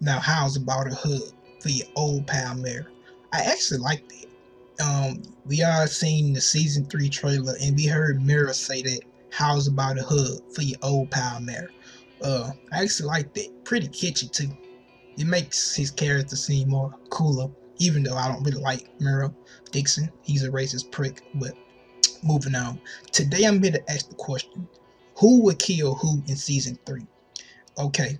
Now, how's about a hug for your old pal Merle? I actually like that. We all seen the season 3 trailer, and we heard Merle say that. How's about a hug for your old pal Merle? I actually like that. Pretty catchy too. It makes his character seem more cooler, even though I don't really like Merle Dixon. He's a racist prick. But moving on. Today I'm here to ask the question: who would kill who in season 3? Okay,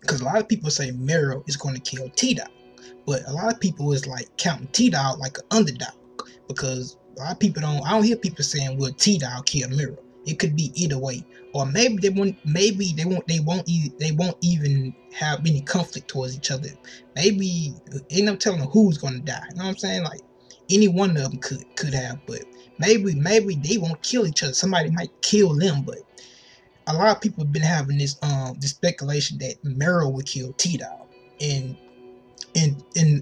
because a lot of people say Merle is going to kill T-Dog, but a lot of people is like counting T-Dog like an underdog, because a lot of people I don't hear people saying, will T-Dog kill Merle? It could be either way, or maybe they won't even have any conflict towards each other. Maybe ain't no telling who's gonna die. You know what I'm saying? Like any one of them could have, but maybe they won't kill each other. Somebody might kill them, but a lot of people have been having this speculation that Merle would kill T-Dog, and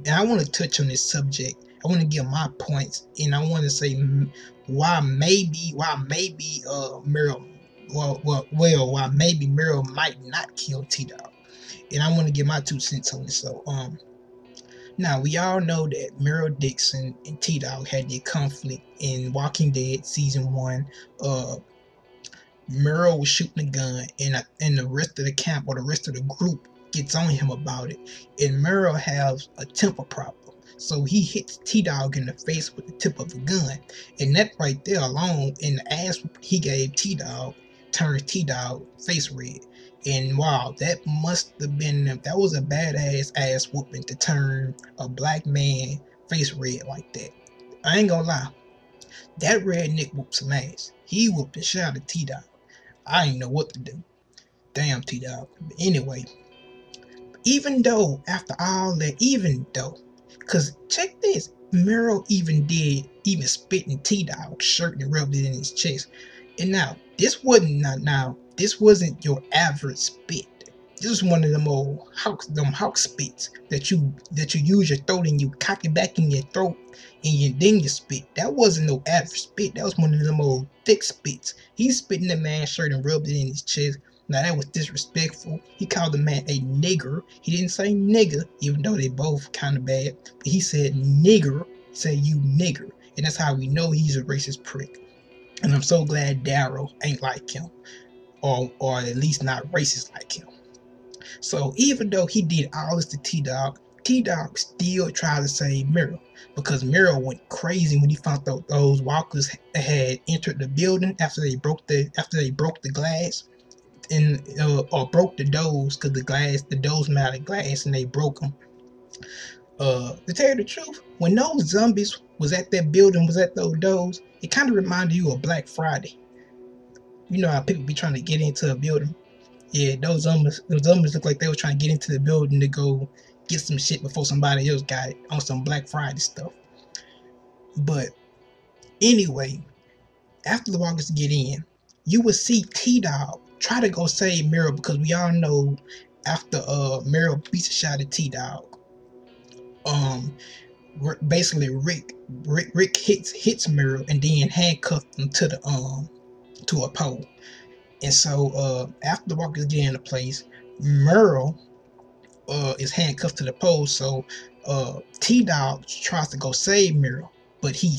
I want to touch on this subject. I want to give my points, and I want to say why maybe Merle why maybe Merle might not kill T-Dog, and I want to give my 2 cents on this. So now we all know that Merle Dixon and T-Dog had their conflict in Walking Dead season 1. Merle was shooting a gun, and the rest of the camp or the rest of the group gets on him about it, and Merle has a temper problem, so he hits T-Dog in the face with the tip of a gun, and that right there alone, in the ass he gave T-Dog, turns T-Dog face red. And wow, that was a badass ass whooping to turn a black man face red like that. I ain't gonna lie, that redneck whooped some ass. He whooped the shit out of T-Dog. I didn't know what to do. Damn, T-Dog. But anyway, even though, after all that, because check this, Merle even spit in T-Dog's shirt and rubbed it in his chest. And now, this wasn't your average spit. This is one of them old hawk spits that you use your throat and you cock it back in your throat and then you spit. That wasn't no average spit. That was one of them old thick spits. He spit in the man's shirt and rubbed it in his chest. Now that was disrespectful. He called the man a nigger. He didn't say nigger, even though they both kind of bad. But he said nigger. He said you nigger. And that's how we know he's a racist prick. And I'm so glad Daryl ain't like him. Or at least not racist like him. So even though he did all this to T-Dog, T-Dog still tried to save Merle, because Merle went crazy when he found out those walkers had entered the building after they broke the glass and or broke the doors, because the doors made out of glass and they broke them. To tell you the truth, when those zombies was at that building, was at those doors, it kind of reminded you of Black Friday. You know how people be trying to get into a building. Yeah, those zombies look like they were trying to get into the building to go get some shit before somebody else got it on some Black Friday stuff. But anyway, after the walkers get in, you will see T-Dog try to go save Merle, because we all know after Merle beats a shot at T-Dog, basically Rick hits Merle and then handcuffed him to a pole. And so after the walkers get into place, Merle is handcuffed to the pole. So T-Dog tries to go save Merle, but he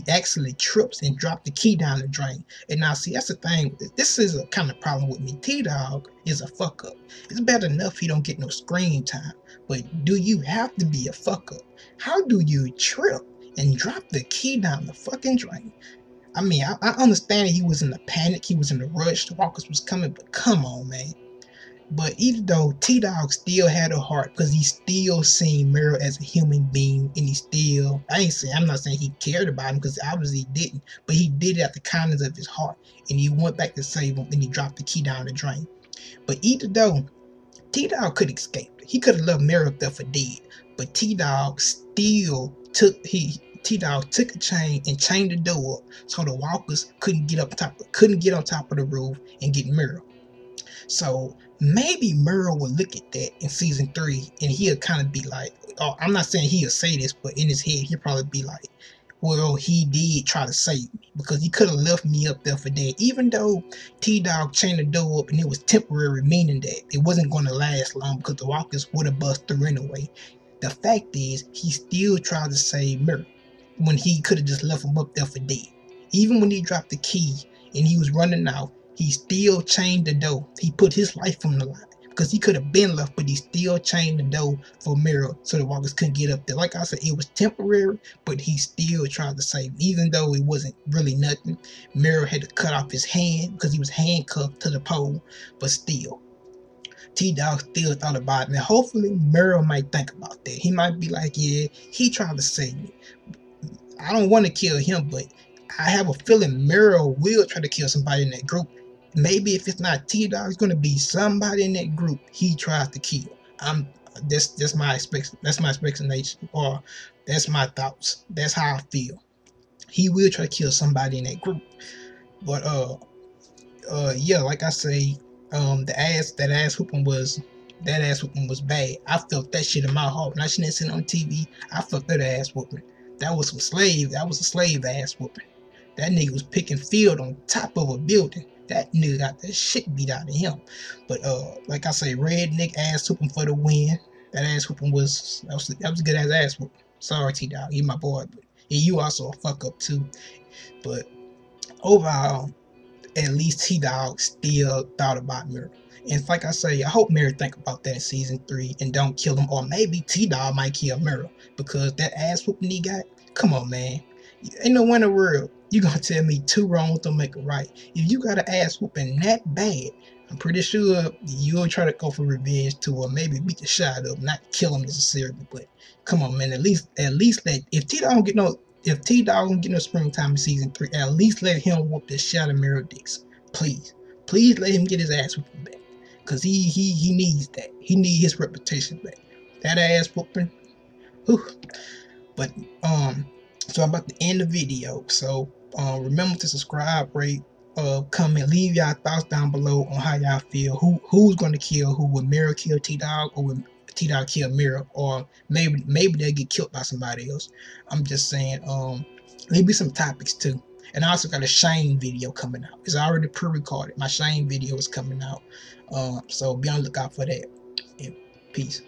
actually trips and dropped the key down the drain. And now see, that's the thing. This is a kind of problem with me. T-Dog is a fuck up. It's bad enough he don't get no screen time, but do you have to be a fuck up? How do you trip and drop the key down the fucking drain? I mean, I understand he was in a panic, he was in a rush, the walkers was coming, but come on, man. But even though T-Dog still had a heart, because he still seen Merle as a human being, and I'm not saying he cared about him, because obviously he didn't, but he did it out the kindness of his heart, and he went back to save him, and he dropped the key down the drain. But even though T-Dog could escape, he could have left Merle up there for dead, but T-Dog still took a chain and chained the door up so the walkers couldn't get on top of the roof and get Merle. So maybe Merle will look at that in season 3 and he'll kind of be like, oh, I'm not saying he'll say this, but in his head he'll probably be like, well, he did try to save me because he could have left me up there for dead. Even though T-Dog chained the door up and it was temporary, meaning that it wasn't going to last long because the walkers would have bust through anyway. The fact is, he still tried to save Merle when he could have just left him up there for dead. Even when he dropped the key and he was running out, he still chained the door. He put his life on the line because he could have been left, but he still chained the door for Merle so the walkers couldn't get up there. Like I said, it was temporary, but he still tried to save him. Even though it wasn't really nothing, Merle had to cut off his hand because he was handcuffed to the pole, but still. T-Dog still thought about it, and hopefully Merle might think about that. He might be like, yeah, he tried to save me. I don't want to kill him, but I have a feeling Merle will try to kill somebody in that group. Maybe if it's not T-Dog, it's going to be somebody in that group he tries to kill. That's my expectation, or that's my thoughts. That's how I feel. He will try to kill somebody in that group. But yeah, like I say, that ass whooping was bad. I felt that shit in my heart. When I seen it on TV, I felt that ass whooping. That was a slave ass whooping. That nigga was picking field on top of a building. That nigga got the shit beat out of him. But like I say, redneck ass whooping for the win. That ass whooping was a good ass whooping. Sorry, T-Dog, you my boy, but yeah, you also a fuck up too. But overall, at least T-Dog still thought about Merle. And like I say, I hope Merle think about that in season 3 and don't kill him. Or maybe T-Dog might kill Merle because that ass whooping he got, come on, man. Ain't no one in the world you gonna tell me 2 wrongs don't make a right. If you got an ass whooping that bad, I'm pretty sure you'll try to go for revenge too, or maybe beat the shot up, not kill him necessarily. But come on, man. At least let if T-Dog don't get no springtime in season 3, at least let him whoop the shot of Merle Dix. Please let him get his ass whooping back, cause he needs that. He needs his reputation back. That ass whooping. Whew. But so I'm about to end the video. So remember to subscribe, rate, comment, leave y'all thoughts down below on how y'all feel. Who's gonna kill who? Would Merle kill T-Dog, or would T-Dog kill Merle? Or maybe they'll get killed by somebody else. I'm just saying, maybe some topics too. And I also got a Shane video coming out. It's already pre-recorded. My Shane video is coming out. So be on the lookout for that. And peace.